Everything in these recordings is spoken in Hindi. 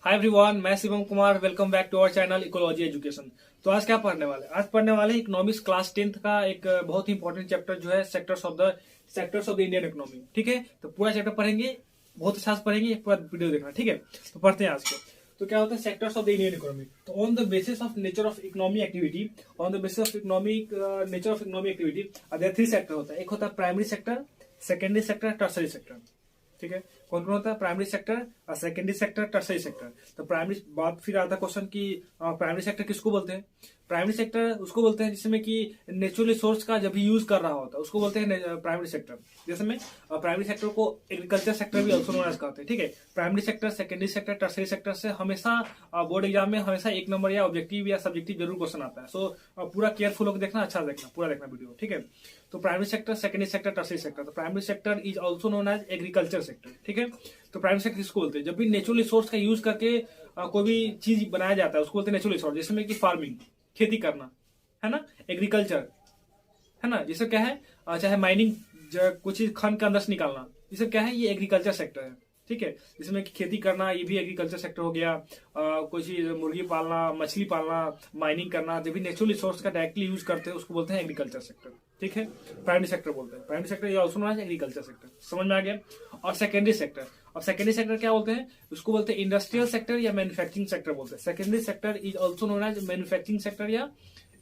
हाय एवरीवन, मैं Shivam Kumar. Welcome back to our channel ecology education. तो आज क्या पढ़ने वाले हैं? आज पढ़ने वाले हैं इकोनॉमिक्स क्लास 10th का एक बहुत ही इंपॉर्टेंट चैप्टर जो है sectors of the Indian economy. ठीक है, तो पूरा चैप्टर पढ़ेंगे, बहुत अच्छा से पढ़ेंगे, पूरा वीडियो देखना। ठीक है, तो पढ़ते हैं आज के। तो क्या होता है sectors of the Indian economy? तो on the basis of nature of economy activity, on the basis of nature of economy activity there 3 sector होता है। एक होता है primary sector, secondary sector, tertiary sector. ठीक है, कौन कौन होता है? Primary sector, secondary sector, tertiary sector. तो प्राइमरी बात फिर आता क्वेश्चन की प्राइमरी सेक्टर किसको बोलते हैं? प्राइमरी सेक्टर उसको बोलते हैं जिसमें कि नेचुरल रिसोर्स का जब भी यूज कर रहा होता है उसको बोलते हैं प्राइमरी सेक्टर। जैसे में प्राइमरी सेक्टर को एग्रीकल्चर सेक्टर भी ऑल्सो नोन एज कहते हैं। ठीक है, primary sector, secondary sector, tertiary sector से हमेशा बोर्ड एग्जाम में हमेशा 1 नंबर या ऑब्जेक्टिव या सब्जेक्टिव जरूर क्वेश्चन आता है। सो पूरा केयरफुल होकर देखना, अच्छा देखना, पूरा देखना वीडियो। ठीक है, तो primary sector, secondary sector, tertiary sector. तो primary sector is also known as agriculture sector. ठीक है, तो प्राइमरी सेक्टर किसको बोलते हैं? जब भी नेचुरल रिसोर्स का यूज करके कोई भी चीज बनाया जाता है उसको बोलते हैं नेचुरल रिसोर्स। जिसमें कि फार्मिंग, खेती करना है ना, एग्रीकल्चर है ना, जिससे क्या है चाहे माइनिंग, कुछ चीज खन के अंदर से निकालना, जिससे क्या है ये एग्रीकल्चर सेक्टर है। ठीक है, जिसमें कि खेती करना ये भी एग्रीकल्चर सेक्टर हो गया। कोई चीज मुर्गी पालना, मछली पालना, माइनिंग करना, जब भी नेचुरल रिसोर्स का डायरेक्टली यूज करते हैं उसको बोलते हैं एग्रीकल्चर सेक्टर। ठीक है, प्राइमरी सेक्टर बोलते हैं। Primary sector also known as agriculture sector. समझ में आ गया? और सेकेंडरी सेक्टर, अब सेकेंडरी सेक्टर क्या बोलते हैं? उसको बोलते हैं इंडस्ट्रियल सेक्टर या मैन्युफैक्चरिंग सेक्टर बोलते हैं। Secondary sector is also known as manufacturing sector या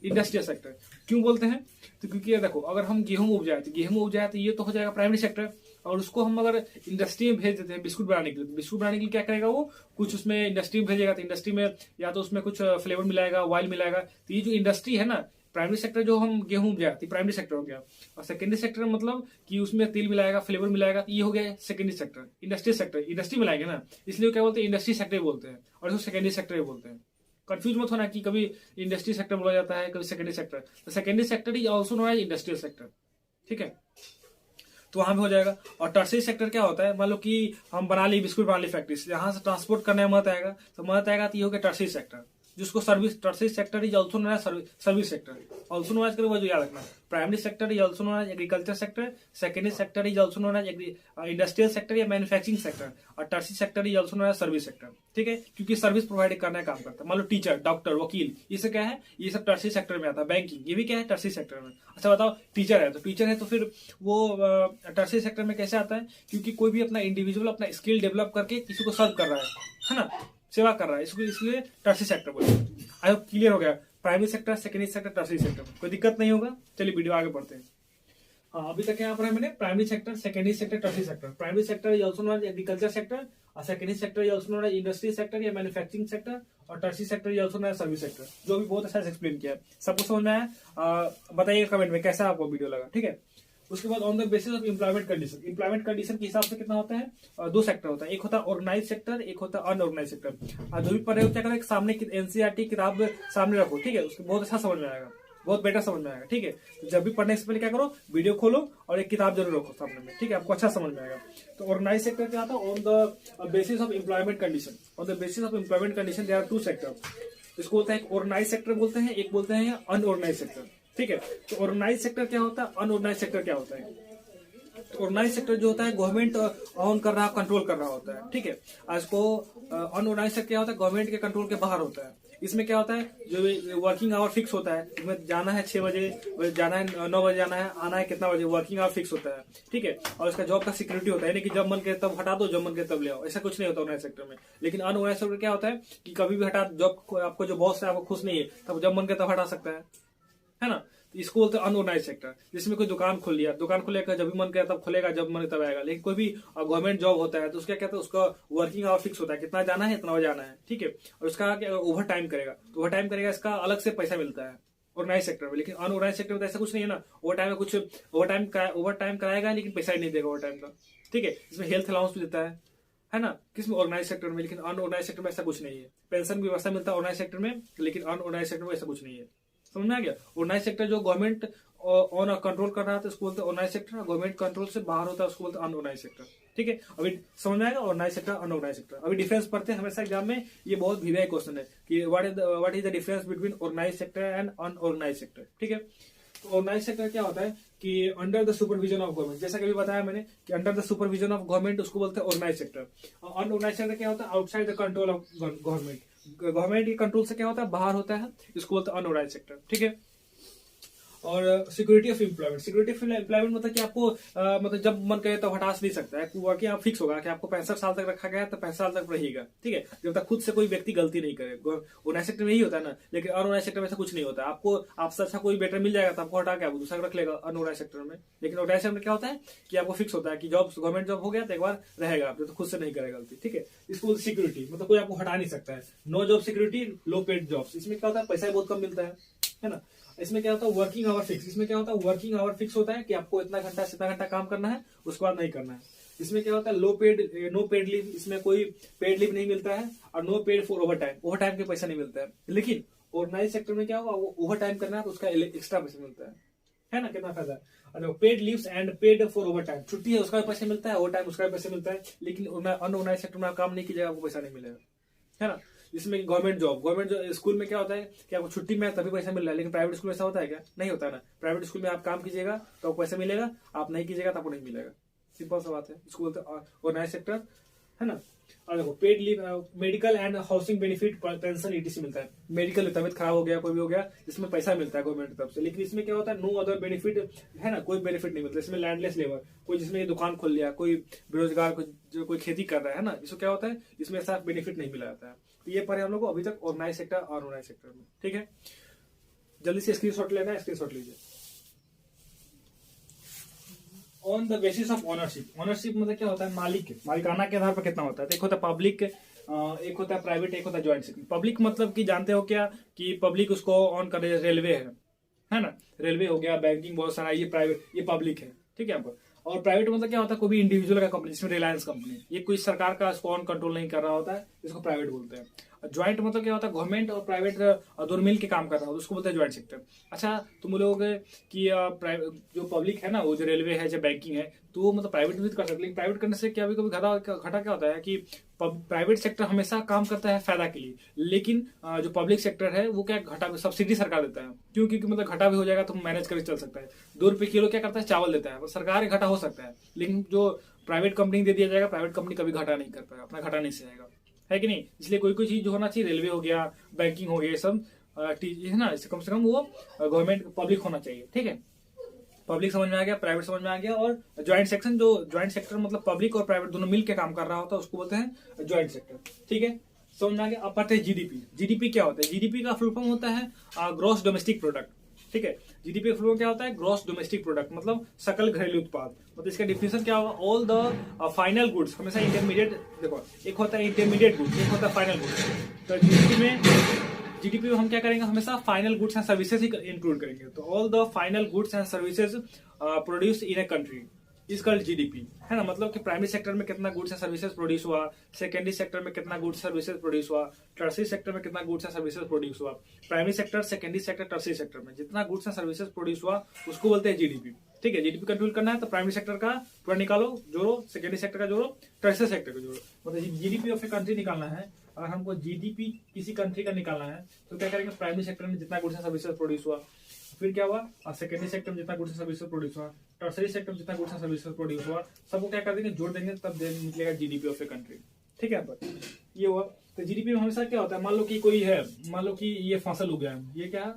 इंडस्ट्रियल सेक्टर। क्यों बोलते हैं? तो क्योंकि देखो, अगर हम गेहूं उपजाए तो ये तो हो जाएगा प्राइमरी सेक्टर। और उसको हम अगर इंडस्ट्री में भेज देते हैं बिस्कुट बनाने के लिए, तो बिस्कुट बनाने के लिए क्या करेगा वो? कुछ उसमें इंडस्ट्री में भेजेगा, तो इंडस्ट्री में या तो उसमें कुछ फ्लेवर मिलाएगा, ऑयल मिलाएगा। तो ये जो इंडस्ट्री है ना, प्राइमरी सेक्टर जो हम गेहूं उपजाए तो प्राइमरी सेक्टर हो गया। और सेकेंडरी सेक्टर मतलब कि उसमें तेल मिलाएगा, फ्लेवर मिलाएगा, तो ये हो गया secondary sector. Industry sector, industry मिलाएंगे ना, इसलिए क्या बोलते हैं? इंडस्ट्री सेक्टर बोलते हैं, और इसको सेकेंडरी सेक्टर बोलते हैं। कंफ्यूज मत होना कि कभी इंडस्ट्री सेक्टर बोला जाता है, कभी सेकेंडरी सेक्टर। तो secondary sector is also known as industrial sector. ठीक है, तो वहां भी हो जाएगा। और टर्सरी सेक्टर क्या होता है? मान लो कि हम बना ली बिस्कुट बना ली फैक्ट्री, यहाँ से ट्रांसपोर्ट करने में मत आएगा, तो मत आएगा तो ये हो गया टर्सरी सेक्टर, जिसको service. Tertiary sector is also known as service sector. Also known as करो, जो याद रखना। Primary sector is also known as agriculture sector, secondary sector is also known as industrial sector या मैन्युफैक्चरिंग सेक्टर, और tertiary sector is also known as service sector. ठीक है, क्योंकि सर्विस प्रोवाइड करने का काम करता है। मान लो टीचर, डॉक्टर, वकील, ये सब क्या है? ये सब टर्सरी सेक्टर में आता है। बैंकिंग ये भी क्या है? टर्सरी सेक्टर में। अच्छा बताओ, टीचर है तो फिर वो टर्सरी सेक्टर में कैसे आता है? क्योंकि कोई भी अपना इंडिविजुअल अपना स्किल डेवलप करके किसी को सर्व कर रहा है ना, सेवा कर रहा है, इसको इसलिए टर्सरी सेक्टर बोलते हैं। आई होप क्लियर हो गया। Primary sector, secondary sector, tertiary sector, कोई दिक्कत नहीं होगा। चलिए वीडियो आगे बढ़ते हैं। हाँ, अभी तक यहाँ पर है मैंने primary sector, secondary sector, tertiary sector. Primary sector is also known as agriculture sector, और secondary sector is also known as industry sector या मैन्युफैक्चरिंग सेक्टर, और tertiary sector is also known as service sector. जो भी बहुत अच्छा से एक्सप्लेन किया है, सबको समझ में आया? बताइएगा कमेंट में कैसा आपको वीडियो लगा। ठीक है, उसके बाद on the basis of employment condition. Employment condition के हिसाब से कितना होता है? 2 सेक्टर होता है। एक होता है ऑर्गेनाइज सेक्टर, एक होता है अनऑर्गेनाइज सेक्टर। जो भी पढ़े हो क्या करें, सामने एनसीईआरटी किताब सामने रखो। ठीक है, उसको बहुत अच्छा समझ में आएगा, बहुत बेटर समझ में आएगा। ठीक है, तो जब भी पढ़ने से पहले क्या करो, वीडियो खोलो और एक किताब जरूर रखो सामने में। ठीक है, आपको अच्छा समझ में आएगा। तो ऑर्गेनाइज सेक्टर क्या था? On the basis of employment condition. On the basis of employment condition there are 2 sector. इसको बोलते हैं ऑर्गेनाइज सेक्टर बोलते हैं, एक बोलते हैं अनऑर्गेनाइज सेक्टर। ठीक है, तो ऑर्गेनाइज सेक्टर क्या होता है, अनऑर्गेनाइज सेक्टर क्या होता है? ऑर्गेनाइज सेक्टर जो होता है गवर्नमेंट ऑन कर रहा, कंट्रोल कर रहा होता है। ठीक है, इसको अनऑर्गेनाइज सेक्टर क्या होता है? गवर्नमेंट के कंट्रोल के बाहर होता है। इसमें क्या होता है? जो वर्किंग आवर फिक्स होता है, इसमें जाना है 6 बजे, जाना है 9 बजे, जाना है, आना है कितना बजे, वर्किंग आवर फिक्स होता है। ठीक है, और इसका जॉब का सिक्योरिटी होता है, यानी कि जब मन करे तब हटा दो, जब मन करे तब ले आओ, ऐसा कुछ नहीं होता ऑर्गेनाइज सेक्टर में। लेकिन अनऑर्गेनाइज सेक्टर क्या होता है कि कभी भी हटा, जॉब आपको जो बॉस है आपको खुश नहीं है, तब जब मन करे तब हटा सकता है ना। तो इसको बोलते हैं अनऑर्गेनाइज सेक्टर। जिसमें कोई दुकान खोल लिया, दुकान खोलेगा, जब भी मन करे तब खोलेगा, जब मन तब आएगा। लेकिन कोई भी गवर्नमेंट जॉब होता है तो उसका क्या कहते हैं, उसका वर्किंग आवर फिक्स होता है, कितना जाना है इतना जाना है। ठीक है, और उसका ओवर टाइम करेगा तो ओवर टाइम करेगा, इसका अलग से पैसा मिलता है ऑर्गेनाइज सेक्टर में। लेकिन अनऑर्गेनाइज सेक्टर में तो ऐसा कुछ नहीं है ना, ओवर टाइम में कुछ ओवर टाइम कराएगा लेकिन पैसा ही नहीं देगा ओवर टाइम का। ठीक है, इसमें हेल्थ अलाउंस भी देता है ना, किसमें? ऑर्गेनाइज सेक्टर में। लेकिन अनऑर्गेनाइज सेक्टर में ऐसा कुछ नहीं है। पेंशन भी वैसा मिलता है ऑर्गेनाइज सेक्टर में, लेकिन अनऑर्गेनाइज सेक्टर में ऐसा कुछ नहीं है। समझ में आ गया? ऑर्गेनाइज सेक्टर जो गवर्नमेंट ऑन कंट्रोल कर रहा था उसको बोलते हैं ऑर्गेनाइज सेक्टर, गवर्नमेंट कंट्रोल से बाहर होता है उसको बोलते हैं अनऑर्गेनाइज सेक्टर। ठीक है, अभी समझ में आएगा ऑर्गेनाइज सेक्टर, अनऑर्गेनाइज सेक्टर। अभी डिफरेंस पढ़ते हैं हमेशा एग्जाम में, ये बहुत वीआई क्वेश्चन है कि what is the difference between organise sector and unorganise sector. ठीक है, तो ऑर्गेनाइज सेक्टर क्या होता है कि under the supervision of government, जैसा कि अभी बताया मैंने कि under the supervision of government उसको बोलते हैं ऑर्गेनाइज सेक्टर। अनऑर्गेनाइज सेक्टर क्या होता है? Outside the control of government, government के कंट्रोल से क्या होता है? बाहर होता है, इसको बोलते हैं अनऑर्गेनाइज सेक्टर। ठीक है। और security of employment, security of employment मतलब कि आपको मतलब जब मन करे तो हटा नहीं सकता है, वर्किंग आप फिक्स होगा कि आपको 65 साल तक रखा गया है तो 65 साल तक रहेगा। ठीक है, जब तक खुद से कोई व्यक्ति गलती नहीं करे। ऑर्गेनाइज सेक्टर में यही होता है ना, लेकिन अनऑर्गेनाइज सेक्टर में ऐसा कुछ नहीं होता है। आपको आपसे अच्छा कोई बेटर मिल जाएगा तो आपको हटा के आपको दूसरा रख लेगा अनऑर्गेनाइज सेक्टर में। लेकिन ऑर्गेनाइज सेक्टर में क्या होता है कि आपको फिक्स होता है कि जॉब गवर्नमेंट जॉब हो गया तो एक बार रहेगा, आप तो खुद से नहीं करेगा गलती। ठीक है, इसको सिक्योरिटी मतलब कोई आपको हटा नहीं सकता है। नो जॉब सिक्योरिटी, लो पेड जॉब्स। इसमें क्या होता है? पैसा बहुत कम मिलता है ना। इसमें क्या होता है? Working hour fix. इसमें क्या होता है? वर्किंग आवर फिक्स होता है कि आपको इतना घंटा से इतना घंटा काम करना है, उसके बाद नहीं करना है। इसमें क्या होता है? लो पेड लीव, इसमें कोई पेड लीव नहीं मिलता है। और no paid for overtime, overtime के पैसा नहीं मिलता है। लेकिन ऑर्गेनाइज सेक्टर में क्या होगा? वो ओवर टाइम करना है तो उसका एक्स्ट्रा पैसा मिलता है ना। कितना फायदा है? और paid leaves and paid for over time, छुट्टी है उसका भी पैसा मिलता है, ओवर टाइम उसका भी पैसा मिलता है। लेकिन अनऑर्गेनाइज सेक्टर में आप काम नहीं कीजिएगा, आपको पैसा नहीं मिलेगा, है ना। इसमें गवर्नमेंट जॉब स्कूल में क्या होता है कि आपको छुट्टी में तभी पैसा मिल रहा है, लेकिन प्राइवेट स्कूल में ऐसा होता है क्या? नहीं होता ना। प्राइवेट स्कूल में आप काम कीजिएगा तो आपको पैसा मिलेगा, आप नहीं कीजिएगा तो आपको नहीं मिलेगा। सिंपल सा बात है। इसको बोलते हैं ऑर्गेनाइज सेक्टर, है ना। और देखो paid leave, medical and housing benefit, pension etc मिलता है। मेडिकल तबियत खराब हो गया, कोई भी हो गया, इसमें पैसा मिलता है गवर्नमेंट की तरफ से। लेकिन इसमें क्या होता है? नो अदर बेनिफिट, है ना, कोई बेनिफिट नहीं मिलता। इसमें लैंडलेस लेबर, कोई जिसमें दुकान खोल लिया, कोई बेरोजगार, जो कोई खेती कर रहा है ना, इसको क्या होता है? इसमें ऐसा बेनिफिट नहीं मिला जाता है। तो ये पढ़े हम लोग को अभी तक ऑर्गेनाइज सेक्टर और अनऑर्गेनाइज सेक्टर में। ठीक है, जल्दी से स्क्रीनशॉट लेना है, स्क्रीनशॉट लीजिए। On the basis of ownership, ownership मतलब क्या होता है? मालिकाना के आधार पर कितना होता है? एक होता है पब्लिक, एक होता है प्राइवेट, एक होता है ज्वाइंट सेक्टर। पब्लिक मतलब कि जानते हो क्या कि पब्लिक उसको ऑन करे, रेलवे है ना, रेलवे हो गया, बैंकिंग बहुत सारा, ये प्राइवेट, ये पब्लिक है। ठीक है यहाँ पर। और प्राइवेट मतलब क्या होता है? कोई भी इंडिविजुअल का कंपनी, जिसमें रिलायंस कंपनी, ये कोई सरकार का इसको ऑन कंट्रोल नहीं कर रहा होता है, इसको प्राइवेट बोलते हैं। ज्वाइंट मतलब क्या होता है? गवर्नमेंट और प्राइवेट दोनों मिल के काम कर रहा होता है, उसको बोलते हैं ज्वाइंट सेक्टर। अच्छा, तुम बोलोगे कि जो पब्लिक है ना, वो जो रेलवे है, जो बैंकिंग है, तो वो मतलब प्राइवेट भी कर सकते, लेकिन प्राइवेट करने से क्या कभी घटा क्या होता है कि प्राइवेट सेक्टर हमेशा काम करता है फायदा के लिए, लेकिन जो पब्लिक सेक्टर है वो क्या घटा, सब्सिडी सरकार देता है। क्यों? क्योंकि मतलब घटा भी हो जाएगा तो मैनेज करके चल सकता है। 2 रुपए किलो क्या करता है? चावल देता है। सरकार घटा हो सकता है, लेकिन जो प्राइवेट कंपनी दे दिया जाएगा, प्राइवेट कंपनी कभी घटा नहीं कर पाएगा, अपना घटा नहीं सहेगा, है कि नहीं। इसलिए कोई चीज होना चाहिए, रेलवे हो गया, बैंकिंग हो गया, सब है ना, कम से कम वो गवर्नमेंट पब्लिक होना चाहिए। ठीक है, पब्लिक समझ में आ गया, प्राइवेट समझ में आ गया। और ज्वाइंट सेक्शन, जो ज्वाइंट सेक्टर मतलब पब्लिक और प्राइवेट दोनों मिलकर काम कर रहा होता है, उसको बोलते हैं ज्वाइंट सेक्टर। ठीक है, समझ में आ गया। अब पढ़ते हैं जीडीपी। जीडीपी क्या होता है? जीडीपी का फुल फॉर्म होता है ग्रॉस डोमेस्टिक प्रोडक्ट। ठीक है, जीडीपी का फुल फॉर्म क्या होता है? ग्रॉस डोमेस्टिक प्रोडक्ट, मतलब सकल घरेलू उत्पाद। मतलब इसका डिफिनेशन क्या होगा? ऑल द फाइनल गुड्स, हमेशा इंटरमीडिएट, देखो एक होता है इंटरमीडिएट गुड्स, एक होता है फाइनल गुड्स। तो जीडीपी में हम क्या करेंगे? हमेशा final goods and services he include करेंगे। तो all the final goods and services produce in a country is called GDP, है ना। मतलब कि प्राइमरी सेक्टर में कितना गुड्स एंड सर्विसेज प्रोड्यूस हुआ, सेकेंडरी सेक्टर में कितना गुड्स सर्विसेज प्रोड्यूस हुआ, टर्सरी सेक्टर में कितना गुड्स एंड सर्विसेज प्रोड्यूस हुआ। Primary sector, secondary sector, tertiary sector में जितना गुड्स एंड सर्विसेज प्रोड्यूस हुआ उसको बोलते हैं जीडीपी। ठीक है, जीडीपी कंट्रोल करना है तो प्राइमरी सेक्टर का पूरा निकालो, जोड़ो, सेकेंडरी सेक्टर का जोड़ो, टर्सरी सेक्टर का जोड़ो। मतलब जीडीपी ऑफ ए कंट्री निकालना है, अगर हमको जीडीपी किसी कंट्री का निकालना है तो क्या करेंगे? प्राइमरी सेक्टर में जितना गुड्स एंड सर्विसेज प्रोड्यूस हुआ, फिर क्या हुआ? सेकेंडरी सेक्टर में जितना गुड्स एंड सर्विसेज प्रोड्यूस हुआ, टर्सरी सेक्टर में जितना गुड्स एंड सर्विसेज प्रोड्यूस हुआ, सबको क्या कर देंगे? जोड़ देंगे, तब निकलेगा जीडीपी ऑफ ए कंट्री। ठीक है, पर ये हुआ। तो जीडीपी में हमेशा क्या होता है? मान लो कि कोई है, मान लो कि ये फसल उग गया, ये क्या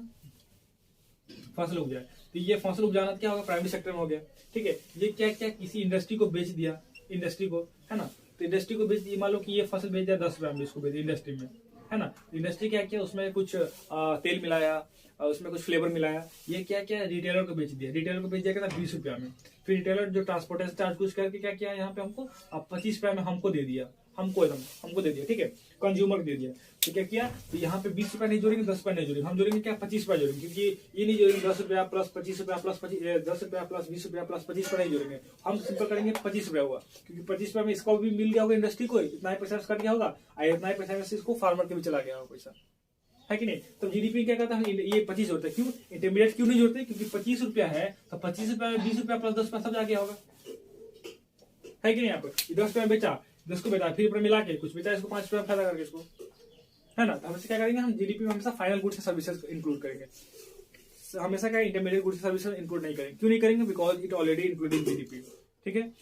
फसल उग जाए, तो ये फसल उग जाना क्या होगा? प्राइमरी सेक्टर में हो गया। ठीक है, ये क्या क्या किसी इंडस्ट्री को बेच दिया, इंडस्ट्री को, है ना। तो इंडस्ट्री को बेच दिया, मान लो कि ये फसल बेच दिया 10 रुपए में, इसको बेच दिया इंडस्ट्री में, है ना। इंडस्ट्री क्या किया? उसमें कुछ तेल मिलाया, उसमें कुछ फ्लेवर मिलाया, ये क्या क्या रिटेलर को बेच दिया। रिटेलर को बेच दिया क्या? 20 रुपया में। फिर रिटेलर जो ट्रांसपोर्टेशन चार्ज कुछ करके क्या किया? यहाँ पे हमको 25 रुपया में हमको दे दिया, हमको दे दिया। ठीक है, कंज्यूमर दे दिया। तो क्या किया? तो यहाँ पे 20 रुपया नहीं जोड़ेंगे, 10 रुपया नहीं जोड़ेंगे, हम जोड़ेंगे क्या? 25 रुपया जोड़ेंगे, क्योंकि ये नहीं जोड़ेंगे 10 रुपया प्लस 25 रुपया प्लस 10 रुपया प्लस 20 रुपया प्लस 25 रुपया नहीं जोड़ेंगे, हम सिंपल करेंगे 25 रुपया हुआ, क्योंकि 25 रुपया में इसको भी मिल गया होगा इंडस्ट्री को, इतना ही पैसा कट गया होगा, और इतना ही पैसा में इसको फार्मर के भी चला गया होगा पैसा, है कि नहीं। तो जीडीपी क्या कहता है? ये 25 जोड़ते हैं, क्यों? इंटरमीडिएट क्यों नहीं जोड़ते? क्योंकि 25 रुपया है तो 25 रुपया में 20 रुपया प्लस 10 रुपया सब आ गया होगा, है कि नहीं। यहाँ पर 10 रुपया बेचा, 10 को बेचा, फिर मिला के कुछ बेचा, इसको 5 रुपया फायदा करके इसको, है ना। तो हम क्या करेंगे? हम जीडीपी में हमेशा final goods and services include करेंगे। हमेशा क्या इंटरमीडिएट गुड्स सर्विसेज इंक्लूड नहीं करेंगे। क्यों नहीं करेंगे? Because it already including GDP. ठीक है,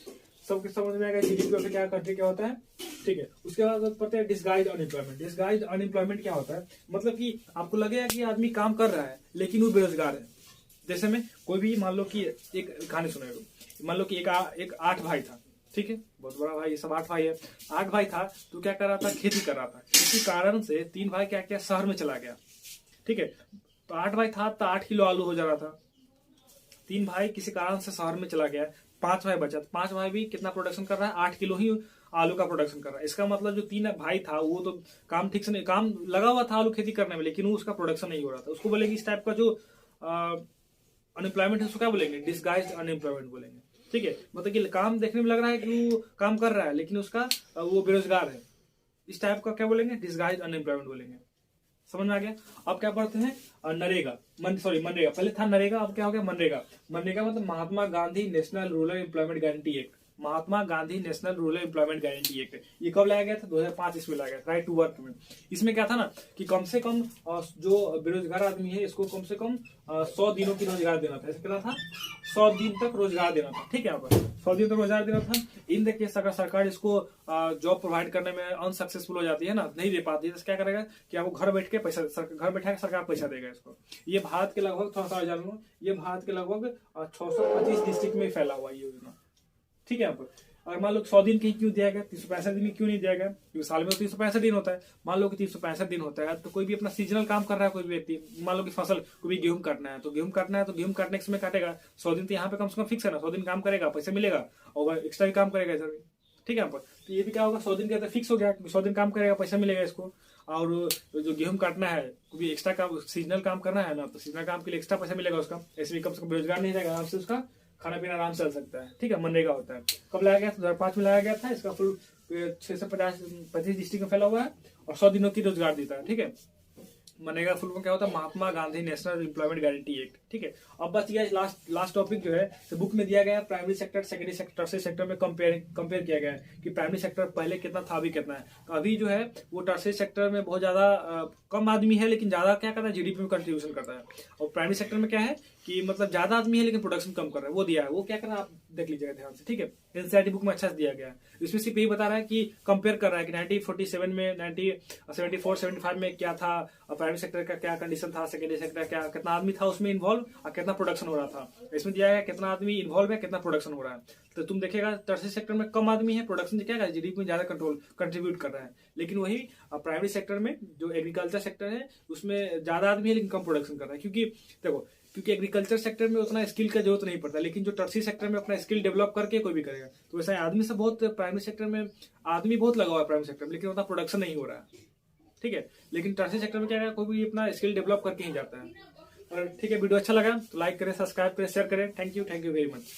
सबके समझ में आएगा जीडीपी और क्या कंट्री क्या होता है। ठीक है, उसके बाद पढ़ते हैं डिस्गाइज्ड अनएम्प्लॉयमेंट। डिस्गाइज्ड अनएम्प्लॉयमेंट क्या होता है? मतलब कि आपको लगेगा कि आदमी काम कर रहा है लेकिन वो बेरोजगार है। जैसे में कोई भी मान लो कि एक कहानी सुनेगा, मान लो कि एक 8 भाई था। ठीक है, बहुत बड़ा भाई, सब 8 भाई है। 8 भाई था तो क्या कर रहा था? खेती कर रहा था। इसी कारण से 3 भाई क्या किया? शहर में चला गया। ठीक है, तो 8 भाई था तो 8 किलो आलू हो जा रहा था। 3 भाई किसी कारण से शहर में चला गया, 5 भाई बचा। 5 भाई भी कितना प्रोडक्शन कर रहा है? 8 किलो ही आलू का प्रोडक्शन कर रहा है। इसका मतलब जो 3 भाई था वो तो काम ठीक से नहीं, काम लगा हुआ था आलू खेती करने में, लेकिन वो उसका प्रोडक्शन नहीं हो रहा था। उसको बोलेंगे इस टाइप का जो अनएम्प्लॉयमेंट है उसको क्या बोलेंगे? डिस्गाइज्ड अनएम्प्लॉयमेंट बोलेंगे। ठीक है, मतलब कि काम देखने में लग रहा है कि वो काम कर रहा है लेकिन उसका वो बेरोजगार है। इस टाइप का क्या बोलेंगे? डिस्गाइज्ड अनएम्प्लॉयमेंट बोलेंगे। समझ में आ गया? अब क्या पढ़ते हैं? नरेगा, मनरेगा। पहले था नरेगा, अब क्या हो गया? मनरेगा। मनरेगा मतलब Mahatma Gandhi national rural employment guarantee act. Mahatma Gandhi national rural employment guarantee act. ये कब लाया गया था? 2005 इसमें लाया गया, राइट टू वर्क में। इसमें क्या था ना कि कम से कम जो बेरोजगार आदमी है इसको कम से कम 100 दिनों की रोजगार देना था। ऐसा कितना था? 100 दिन तक रोजगार देना था। ठीक है, यहाँ पर 100 दिन तक रोजगार देना था। इन द केस अगर सरकार इसको जॉब प्रोवाइड करने में अनसक्सेसफुल हो जाती है ना, नहीं दे पाती है, तो क्या करेगा कि आपको घर बैठ के पैसा, घर बैठा के सरकार पैसा देगा इसको। ये भारत के लगभग, थोड़ा सा जान लो, ये भारत के लगभग 625 डिस्ट्रिक्ट में फैला हुआ ये योजना। ठीक है, यहाँ पर अगर मान लो 100 दिन कहीं क्यों दिया गया, 365 दिन में क्यों नहीं दिया गया? क्योंकि साल में तो 365 दिन होता है। मान लो कि 365 दिन होता है तो कोई भी अपना सीजनल काम कर रहा है, कोई भी व्यक्ति, मान लो कि फसल कोई भी गेहूं काटना है तो गेहूं काटने के समय काटेगा। 100 दिन तो यहाँ पे कम से कम फिक्स है ना, 100 दिन काम करेगा, पैसा मिलेगा, और एक्स्ट्रा भी काम करेगा इधर भी। ठीक है, यहाँ पर तो ये भी क्या होगा? 100 दिन के अंदर फिक्स हो गया, 100 दिन काम करेगा, पैसा मिलेगा इसको। और जो गेहूं काटना है, कोई भी एक्स्ट्रा काम, सीजनल काम करना है ना, तो सीजनल काम के लिए एक्स्ट्रा पैसा मिलेगा उसका। ऐसे भी कम से कम बेरोजगार नहीं रहेगा, आराम से उसका खाना पीना आराम से चल सकता है। ठीक है, मनरेगा होता है। कब लाया गया? 2005 में लाया गया था। इसका फुल 625 डिस्ट्रिक्ट में फैला हुआ है और 100 दिनों की रोजगार देता है। ठीक है, मनरेगा फुल फॉर्म क्या होता है? Mahatma Gandhi national employment guarantee act. ठीक है, अब बच गया लास्ट टॉपिक जो है, तो बुक में दिया गया है primary sector, secondary sector, tertiary sector में कंपेयर किया गया है कि प्राइमरी सेक्टर पहले कितना था, अभी कितना है। तो अभी जो है वो टर्शियरी सेक्टर में बहुत ज्यादा कम आदमी है, लेकिन ज्यादा क्या करता है? जीडीपी में कंट्रीब्यूशन करता है। और प्राइमरी सेक्टर में क्या है कि मतलब ज्यादा आदमी है लेकिन प्रोडक्शन कम कर रहा है, वो दिया है। वो क्या कर रहा है आप देख लीजिएगा ध्यान से। ठीक है, एनसीईआरटी बुक में अच्छा से दिया गया है। इसमें सिर्फ यही बता रहा है कि कंपेयर कर रहा है कि 1947 में, 1974-75 में क्या था, प्राइमरी सेक्टर का क्या कंडीशन था, सेकेंडरी सेक्टर क्या, कितना आदमी था उसमें इन्वॉल्व और कितना प्रोडक्शन हो रहा था। इसमें दिया है कितना आदमी इन्वॉल्व है, कितना प्रोडक्शन हो रहा है। तो तुम देखेगा टर्शियरी सेक्टर में कम आदमी है, प्रोडक्शन क्या है, जीडीपी में ज्यादा कंट्रीब्यूट कर रहा है। लेकिन वही प्राइमरी सेक्टर में जो एग्रीकल्चर सेक्टर है उसमें ज्यादा आदमी है लेकिन कम प्रोडक्शन कर रहा है। क्योंकि एग्रीकल्चर सेक्टर में उतना स्किल का जरूरत नहीं पड़ता, लेकिन जो टर्शियरी सेक्टर में अपना स्किल डेवलप करके कोई भी करेगा। तो वैसा आदमी से बहुत प्राइमरी सेक्टर में आदमी बहुत लगा हुआ है प्राइमरी सेक्टर में, लेकिन उतना प्रोडक्शन नहीं हो रहा है। ठीक है, लेकिन टर्शियरी सेक्टर में क्या है, कोई भी अपना स्किल डेवलप करके ही जाता है। और ठीक है, वीडियो अच्छा लगा तो लाइक करें, सब्सक्राइब करें, शेयर करें। Thank you very much.